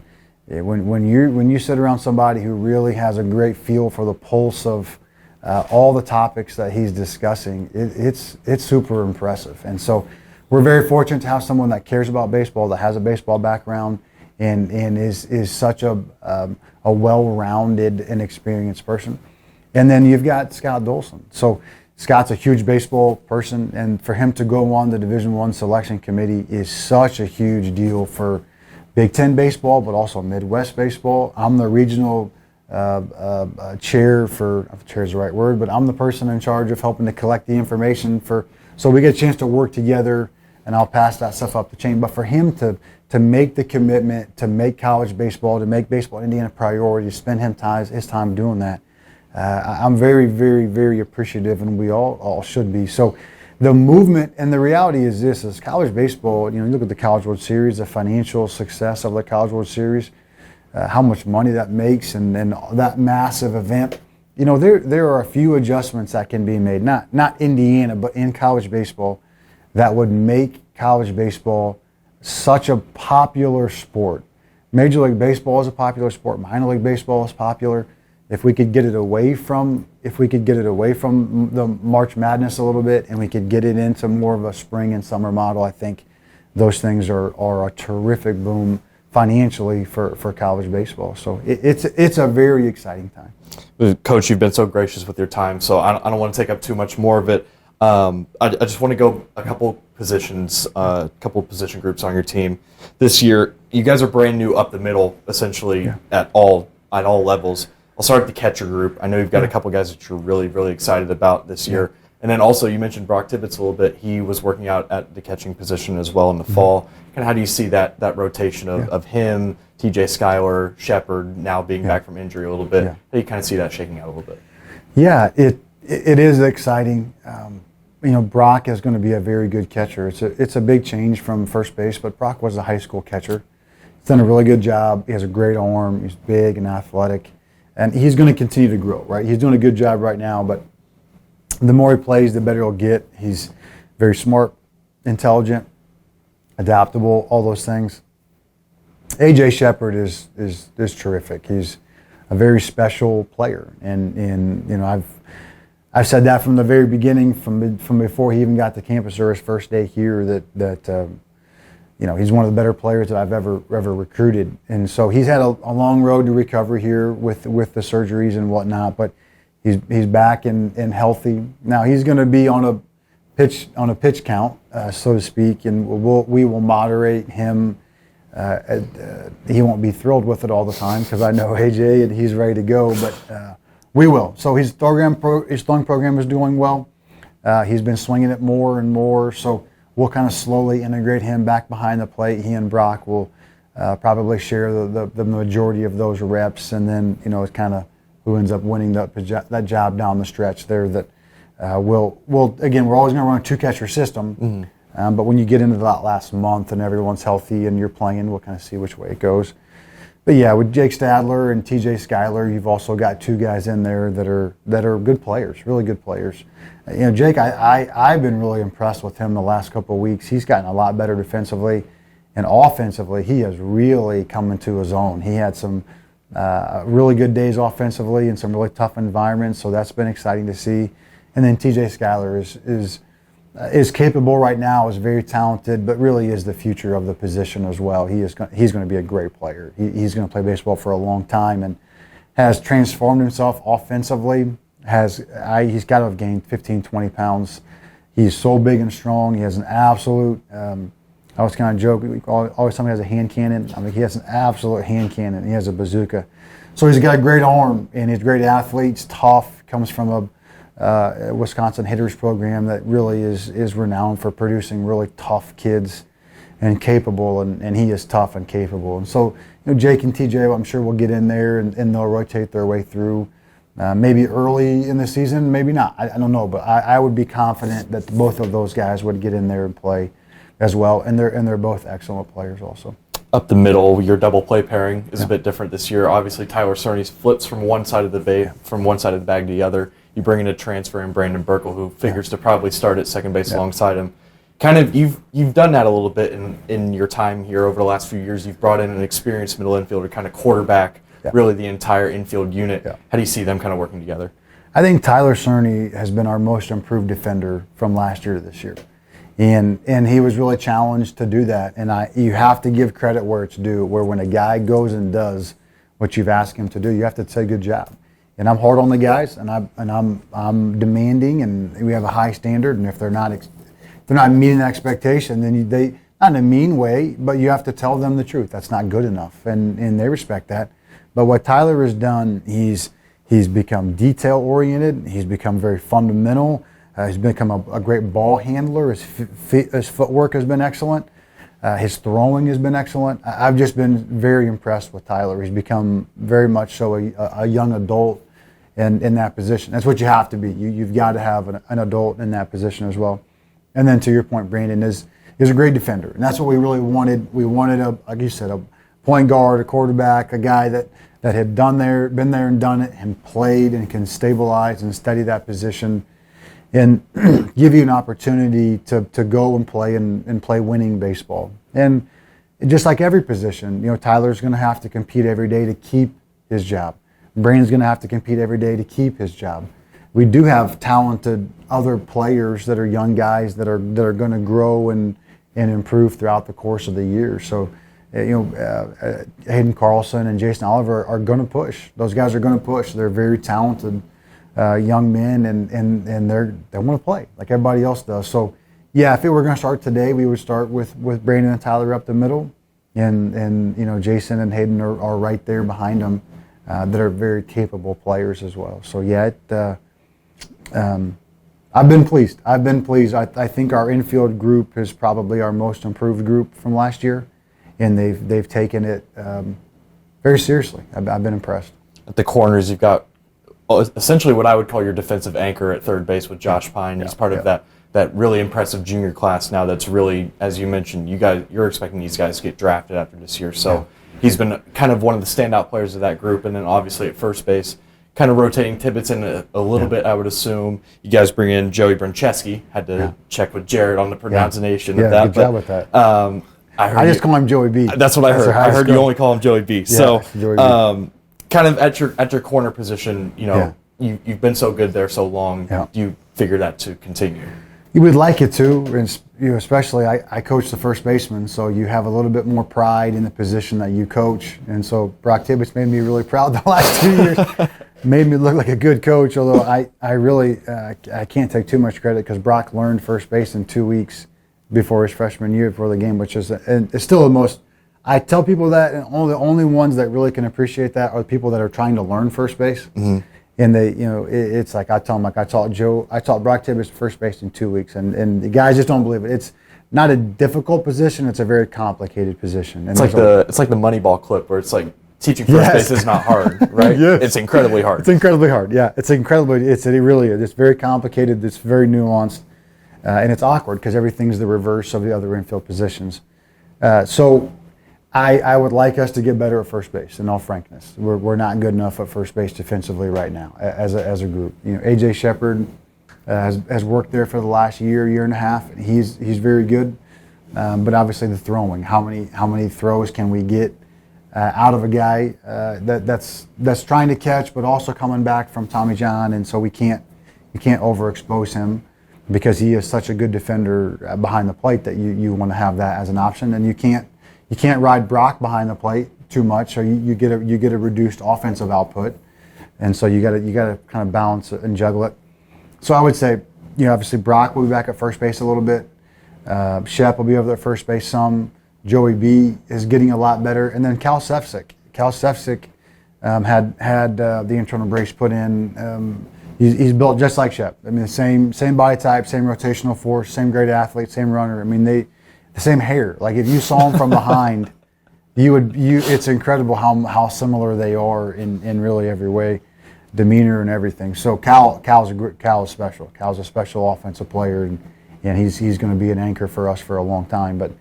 when you sit around somebody who really has a great feel for the pulse of all the topics that he's discussing, it's super impressive. And so we're very fortunate to have someone that cares about baseball, that has a baseball background, and is such a well-rounded and experienced person. And then you've got Scott Dolson. So Scott's a huge baseball person, and for him to go on the Division I selection committee is such a huge deal for Big Ten baseball, but also Midwest baseball. I'm the regional chair for, if chair is the right word, but I'm the person in charge of helping to collect the information so we get a chance to work together, and I'll pass that stuff up the chain. But for him to make the commitment, to make college baseball, to make baseball in Indiana a priority, to spend his time doing that, I'm very, very, very appreciative, and we all should be. So the movement and the reality is this, is college baseball, you look at the College World Series, the financial success of the College World Series, how much money that makes, and that massive event. There are a few adjustments that can be made, not Indiana, but in college baseball, that would make college baseball such a popular sport. Major League Baseball is a popular sport. Minor League Baseball is popular. If we could get it away from the March Madness a little bit, and we could get it into more of a spring and summer model, I think those things are a terrific boom financially for college baseball. So it's a very exciting time. Coach, you've been so gracious with your time, so I don't want to take up too much more of it. I just want to go a couple position groups on your team this year. You guys are brand new up the middle, essentially, at all levels. I'll start with the catcher group. I know you've got a couple guys that you're really, really excited about this year. And then also, you mentioned Brock Tibbetts a little bit. He was working out at the catching position as well in the fall. Kind of how do you see that rotation of him, TJ Schuyler, Shepard now being back from injury a little bit? How do you kind of see that shaking out a little bit? Yeah, it is exciting. Brock is going to be a very good catcher. It's a big change from first base, but Brock was a high school catcher. He's done a really good job. He has a great arm. He's big and athletic. And he's going to continue to grow, right? He's doing a good job right now, but the more he plays, the better he'll get. He's very smart, intelligent, adaptable, all those things. A.J. Shepard is terrific. He's a very special player, and I've said that from the very beginning, from before he even got to campus or his first day here, that he's one of the better players that I've ever recruited. And so he's had a long road to recover here with the surgeries and whatnot, but he's back and healthy. Now he's going to be on a pitch count, so to speak, and we will moderate him. He won't be thrilled with it all the time, because I know AJ and he's ready to go, but we will. So his throwing program is doing well. He's been swinging it more and more, so we'll kind of slowly integrate him back behind the plate. He and Brock will probably share the majority of those reps, and then it's kind of who ends up winning that job down the stretch there. That we'll again, we're always going to run a two-catcher system, but when you get into that last month and everyone's healthy and you're playing, we'll kind of see which way it goes. But yeah, with Jake Stadler and TJ Schuyler, you've also got two guys in there that are good players, really good players. Jake, I've been really impressed with him the last couple of weeks. He's gotten a lot better defensively, and offensively, he has really come into his own. He had some really good days offensively in some really tough environments, so that's been exciting to see. And then TJ Schuyler is capable right now, is very talented, but really is the future of the position as well. He's going to be a great player. He's going to play baseball for a long time and has transformed himself offensively. He's got to have gained 15, 20 pounds. He's so big and strong. He has an absolute, I always kind of joke, always somebody has a hand cannon. I mean, he has an absolute hand cannon. He has a bazooka. So he's got a great arm, and he's a great athlete. He's tough, comes from a Wisconsin hitters program that really is renowned for producing really tough kids and capable, and he is tough and capable. And so, Jake and TJ, I'm sure will get in there and they'll rotate their way through. Maybe early in the season, maybe not. I don't know, but I would be confident that both of those guys would get in there and play as well, and they're both excellent players also. Up the middle, your double play pairing is a bit different this year. Obviously, Tyler Cerny flips from one side of the bag to the other. You bring in a transfer in Brandon Burkle, who figures to probably start at second base alongside him. Kind of, you've done that a little bit in your time here over the last few years. You've brought in an experienced middle infielder, kind of quarterback really the entire infield unit. How do you see them kind of working together? I think Tyler Cerny has been our most improved defender from last year to this year. And he was really challenged to do that. And you have to give credit where it's due, where when a guy goes and does what you've asked him to do, you have to say good job. And I'm hard on the guys, and I'm demanding, and we have a high standard. And if they're not meeting the expectation, then they not in a mean way, but you have to tell them the truth. That's not good enough, and they respect that. But what Tyler has done, he's become detail oriented. He's become very fundamental. He's become a great ball handler. His footwork has been excellent. His throwing has been excellent. I've just been very impressed with Tyler. He's become very much so a young adult in that position. That's what you have to be. You've got to have an adult in that position as well. And then to your point, Brandon is a great defender, and that's what we really wanted. We wanted like you said, a point guard, a quarterback, a guy that had been there and done it, and played and can stabilize and steady that position, and give you an opportunity to go and play winning baseball. And just like every position, Tyler's going to have to compete every day to keep his job. Brandon's going to have to compete every day to keep his job. We do have talented other players that are young guys that are going to grow and improve throughout the course of the year. So, Hayden Carlson and Jason Oliver are going to push. Those guys are going to push. They're very talented young men, and they want to play like everybody else does. So, yeah, if it were going to start today, we would start with Brandon and Tyler up the middle, and Jason and Hayden are right there behind them. That are very capable players as well. So yeah, I've been pleased. I think our infield group is probably our most improved group from last year, and they've taken it very seriously. I've been impressed. At the corners, you've got essentially what I would call your defensive anchor at third base with Josh Pine. He's part of that really impressive junior class now. That's really, as you mentioned, you're expecting these guys to get drafted after this year. So. Yeah. He's been kind of one of the standout players of that group, and then obviously at first base, kind of rotating Tibbetts in a little bit, I would assume. You guys bring in Joey Bruncheski. Had to check with Jared on the pronunciation of that. Good job with that. I just call him Joey B. That's what I heard. I heard you only call him Joey B. Yeah, so, Joey B. Kind of at your corner position, you've been so good there so long. Yeah. Do you figure that to continue? You would like it to, and especially I coach the first baseman, so you have a little bit more pride in the position that you coach. And so Brock Tibbetts made me really proud the last 2 years. Made me look like a good coach, although I really I can't take too much credit because Brock learned first base in 2 weeks before his freshman year, before the game, which is and it's still the most. I tell people that, and the only ones that really can appreciate that are the people that are trying to learn first base. Mm-hmm. And they, it's like I tell them, like I taught Brock Tibbetts first base in 2 weeks, and the guys just don't believe it. It's not a difficult position; it's a very complicated position. And it's like the Moneyball clip where it's like teaching first base is not hard, right? Yes. It's incredibly hard. It's incredibly hard. Yeah, it really is. It's very complicated. It's very nuanced, and it's awkward because everything's the reverse of the other infield positions. So. I would like us to get better at first base. In all frankness, we're not good enough at first base defensively right now as a group. AJ Shepard has worked there for the last year and a half. And he's very good, but obviously the throwing. How many throws can we get out of a guy that's trying to catch, but also coming back from Tommy John, and so you can't overexpose him because he is such a good defender behind the plate that you want to have that as an option, and you can't ride Brock behind the plate too much, or you get a reduced offensive output, and so you got to kind of balance it and juggle it. So I would say, obviously Brock will be back at first base a little bit. Shep will be over at first base some. Joey B is getting a lot better, and then Cal Sefcik. Had the internal brace put in. He's built just like Shep. I mean, the same body type, same rotational force, same great athlete, same runner. I mean, the same hair. Like if you saw him from behind, it's incredible how similar they are in really every way, demeanor and everything. So Cal is special. Cal's a special offensive player, and he's going to be an anchor for us for a long time. But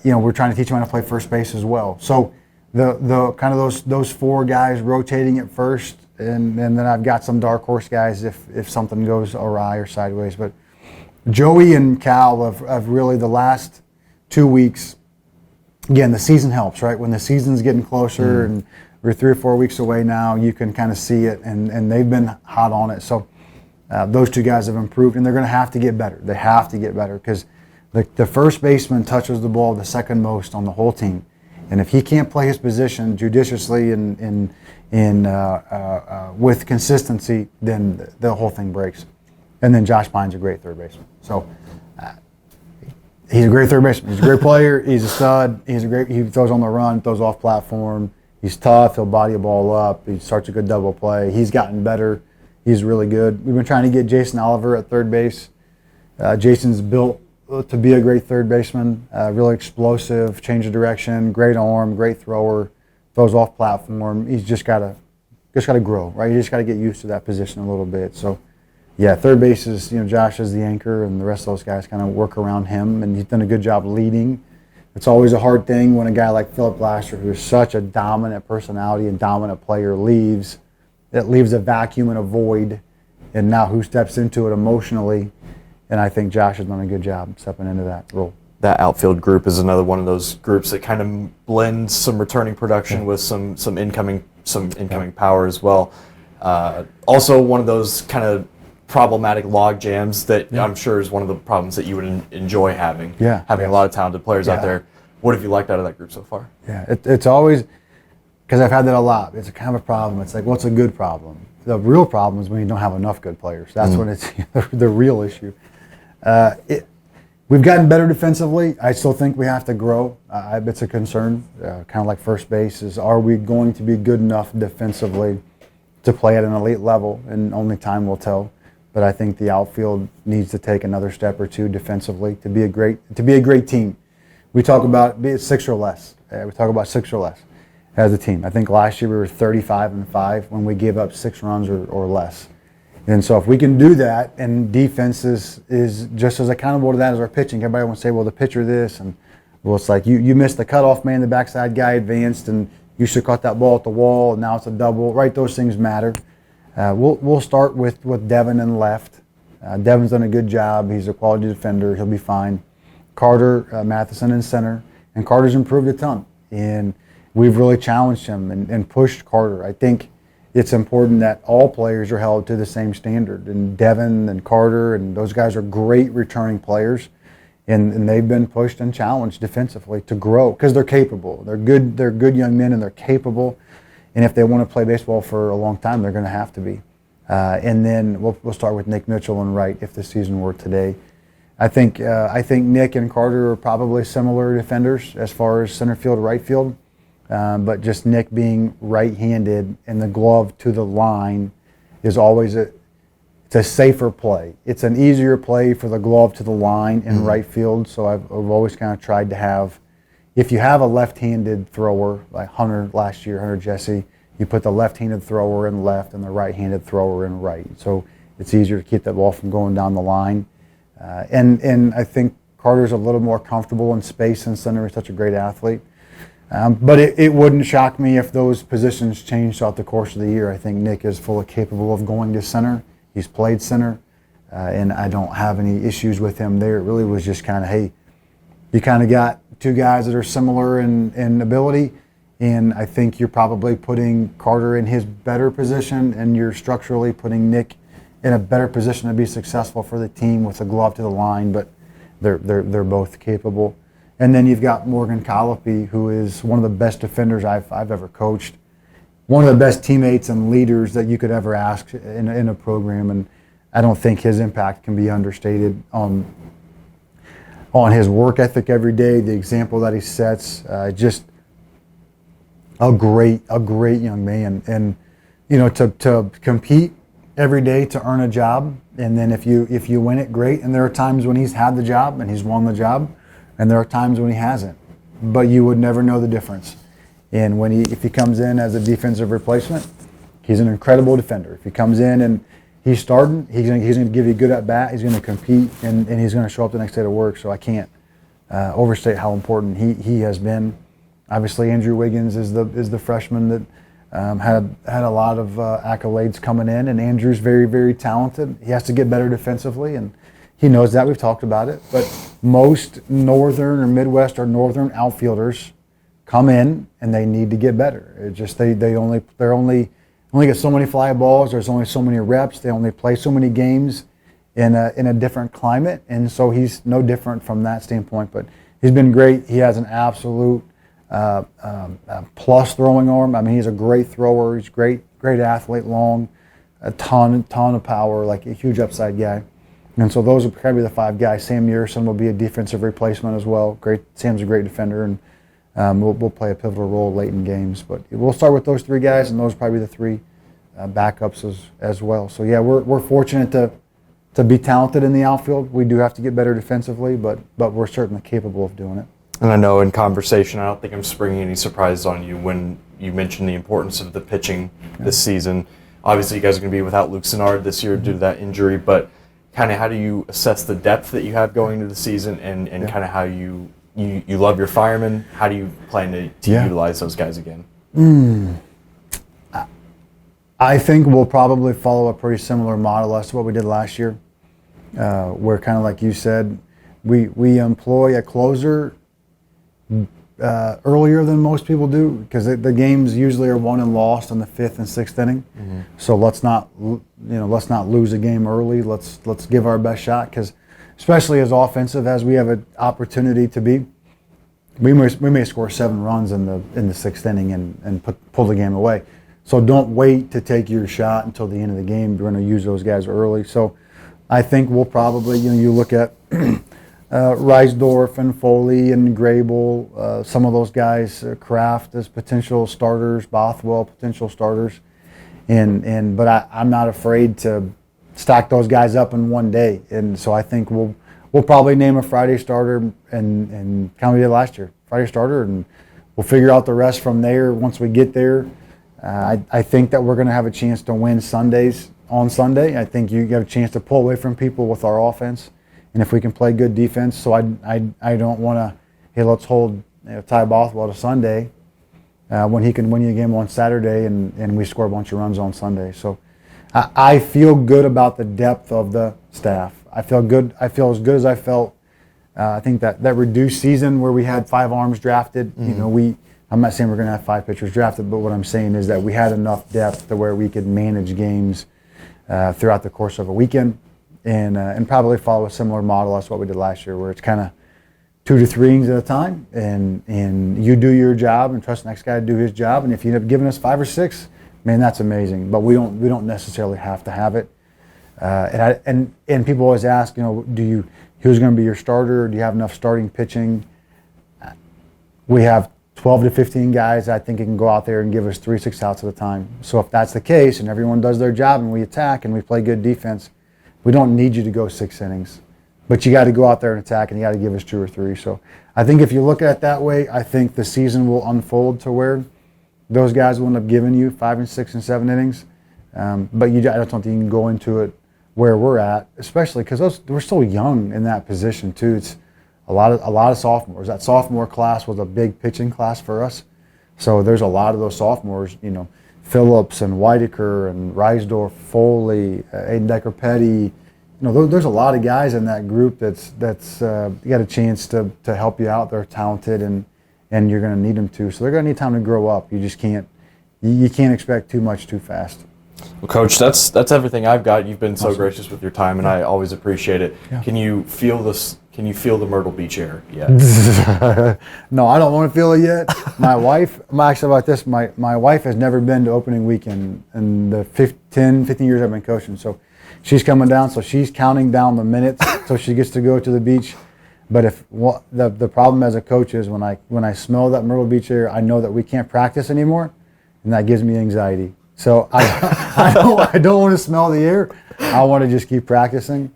we're trying to teach him how to play first base as well. So the kind of those four guys rotating at first, and then I've got some dark horse guys if something goes awry or sideways. But Joey and Cal have really the last 2 weeks. Again, the season helps, right? When the season's getting closer and we're 3 or 4 weeks away now, you can kind of see it, and they've been hot on it. So those two guys have improved, and they're going to have to get better. They have to get better because The first baseman touches the ball the second most on the whole team. And if he can't play his position judiciously and with consistency, then the whole thing breaks. And then Josh Pine's a great third baseman. So he's a great third baseman. He's a great player. He's a stud. He throws on the run, throws off platform. He's tough. He'll body a ball up. He starts a good double play. He's gotten better. He's really good. We've been trying to get Jason Oliver at third base. Jason's built to be a great third baseman, really explosive, change of direction, great arm, great thrower, throws off platform. He's just got to grow, right? You just got to get used to that position a little bit. So, yeah, third base is, Josh is the anchor, and the rest of those guys kind of work around him, and he's done a good job leading. It's always a hard thing when a guy like Philip Glasser, who's such a dominant personality and dominant player, leaves. It leaves a vacuum and a void, and now who steps into it emotionally? And I think Josh has done a good job stepping into that role. That outfield group is another one of those groups that kind of blends some returning production with some incoming power as well. Also, one of those kind of problematic log jams that I'm sure is one of the problems that you would enjoy having. Having a lot of talented players out there. What have you liked out of that group so far? Yeah, it's always, because I've had that a lot. It's a kind of a problem. It's like, what's a good problem? The real problem is when you don't have enough good players. That's when it's the real issue. We've gotten better defensively. I still think we have to grow. It's a concern, kind of like first base, is are we going to be good enough defensively to play at an elite level? And only time will tell. But I think the outfield needs to take another step or two defensively to be a great team. We talk about be it 6 or less. We talk about 6 or less as a team. I think last year we were 35-5 when we gave up 6 runs or less. And so if we can do that, and defense is just as accountable to that as our pitching. Everybody wants to say, well, the pitcher this, and well, it's like you missed the cutoff man, the backside guy advanced, and you should have caught that ball at the wall, and now it's a double. Right, those things matter. We'll start with Devin in left. Devin's done a good job. He's a quality defender. He'll be fine. Carter Matheson in center, and Carter's improved a ton. And we've really challenged him and pushed Carter. I think it's important that all players are held to the same standard. And Devin and Carter and those guys are great returning players, and they've been pushed and challenged defensively to grow because they're capable. They're good young men, and they're capable. And if they want to play baseball for a long time, they're going to have to be. And then we'll start with Nick Mitchell and right if the season were today. I think Nick and Carter are probably similar defenders as far as center field, right field. But just Nick being right-handed and the glove to the line is always it's a safer play. It's an easier play for the glove to the line in right field. So I've always kind of tried to have, if you have a left-handed thrower like Hunter last year, Hunter Jesse, you put the left-handed thrower in left and the right-handed thrower in right. So it's easier to keep that ball from going down the line. And I think Carter's a little more comfortable in space in center. He's such a great athlete. But it wouldn't shock me if those positions changed throughout the course of the year. I think Nick is fully capable of going to center. He's played center, and I don't have any issues with him there. It really was just kind of, hey, you kind of got 2 guys that are similar in ability, and I think you're probably putting Carter in his better position, and you're structurally putting Nick in a better position to be successful for the team with a glove to the line, but they're both capable. And then you've got Morgan Colopy, who is one of the best defenders I've ever coached, one of the best teammates and leaders that you could ever ask in a program. And I don't think his impact can be understated on his work ethic every day, the example that he sets. Just a great young man. And to compete every day to earn a job, and then if you win it, great. And there are times when he's had the job and he's won the job. And there are times when he hasn't, but you would never know the difference. And if he comes in as a defensive replacement, he's an incredible defender. If he comes in and he's starting, he's going to give you a good at bat. He's going to compete, and he's going to show up the next day to work. So I can't overstate how important he has been. Obviously, Andrew Wiggins is the freshman that had a lot of accolades coming in, and Andrew's very, very talented. He has to get better defensively, and he knows that. We've talked about it. But most northern or Midwest or northern outfielders come in and they need to get better. It just they only get so many fly balls. There's only so many reps. They only play so many games, in a different climate, and so he's no different from that standpoint. But he's been great. He has an absolute plus throwing arm. I mean, he's a great thrower. He's great athlete, long, a ton of power, like a huge upside guy. And so those are probably the 5 guys. Sam Yerson will be a defensive replacement as well. Sam's a great defender, and we'll play a pivotal role late in games. But we'll start with those 3 guys, and those will probably be the 3 backups as well. So yeah, we're fortunate to be talented in the outfield. We do have to get better defensively, but we're certainly capable of doing it. And I know in conversation, I don't think I'm springing any surprises on you when you mentioned the importance of the pitching this season. Obviously, you guys are going to be without Luke Sennard this year due to that injury, but kind of how do you assess the depth that you have going into the season, and kind of how you love your firemen? How do you plan to utilize those guys again? I think we'll probably follow a pretty similar model as to what we did last year, where kind of like you said, we employ a closer earlier than most people do, because the games usually are won and lost in the 5th and 6th inning. Mm-hmm. So let's not lose a game early. Let's give our best shot, because especially as offensive as we have an opportunity to be, we may score 7 runs in the 6th inning and pull the game away. So don't wait to take your shot until the end of the game. We're going to use those guys early. So I think we'll probably, you look at Reisdorf and Foley and Grable, some of those guys, Kraft as potential starters, Bothwell potential starters, but I'm not afraid to stack those guys up in one day. And so I think we'll probably name a Friday starter and kind of like we did last year, Friday starter, and we'll figure out the rest from there once we get there. I think that we're going to have a chance to win Sundays on Sunday. I think you have a chance to pull away from people with our offense, and if we can play good defense. So I don't want to, hey, let's hold Ty Bothwell to Sunday when he can win you a game on Saturday and we score a bunch of runs on Sunday. So I feel good about the depth of the staff. I feel good. I feel as good as I felt. I think that reduced season where we had 5 arms drafted, mm-hmm. I'm not saying we're going to have 5 pitchers drafted, but what I'm saying is that we had enough depth to where we could manage games throughout the course of a weekend, and probably follow a similar model as what we did last year, where it's kind of 2 to 3 innings at a time, and you do your job and trust the next guy to do his job. And if you end up giving us 5 or 6, man, that's amazing. But we don't necessarily have to have it. And people always ask, who's going to be your starter? Do you have enough starting pitching? We have 12 to 15 guys. I think it can go out there and give us 3-6 outs at a time. So if that's the case and everyone does their job and we attack and we play good defense, we don't need you to go 6 innings. But you got to go out there and attack, and you got to give us 2 or 3. So I think if you look at it that way, I think the season will unfold to where those guys will end up giving you 5 and 6 and 7 innings. But I don't think you can go into it where we're at, especially because we're so young in that position too. It's a lot of sophomores. That sophomore class was a big pitching class for us. So there's a lot of those sophomores, Phillips and Whitaker and Reisdorf, Foley, Aiden Decker-Petty. There's a lot of guys in that group that's got a chance to help you out. They're talented and you're going to need them to. So they're going to need time to grow up. You just can't expect too much too fast. Well, Coach, that's everything I've got. You've been so gracious with your time, and I always appreciate it. Yeah. Can you feel this? Can you feel the Myrtle Beach air yet? No, I don't want to feel it yet. My wife, actually about this, my wife has never been to opening weekend in the 15 years I've been coaching. So she's coming down, so she's counting down the minutes so she gets to go to the beach. But the problem as a coach is when I smell that Myrtle Beach air, I know that we can't practice anymore, and that gives me anxiety. So I don't want to smell the air. I want to just keep practicing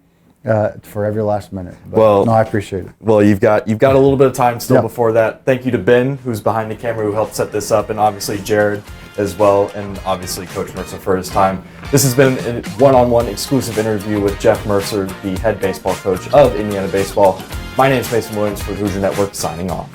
for every last minute. But no, I appreciate it. Well, you've got a little bit of time still before that. Thank you to Ben, who's behind the camera, who helped set this up, and obviously Jared as well, and obviously Coach Mercer for his time. This has been a one-on-one exclusive interview with Jeff Mercer, the head baseball coach of Indiana Baseball. My name is Mason Williams for Hoosier Network, signing off.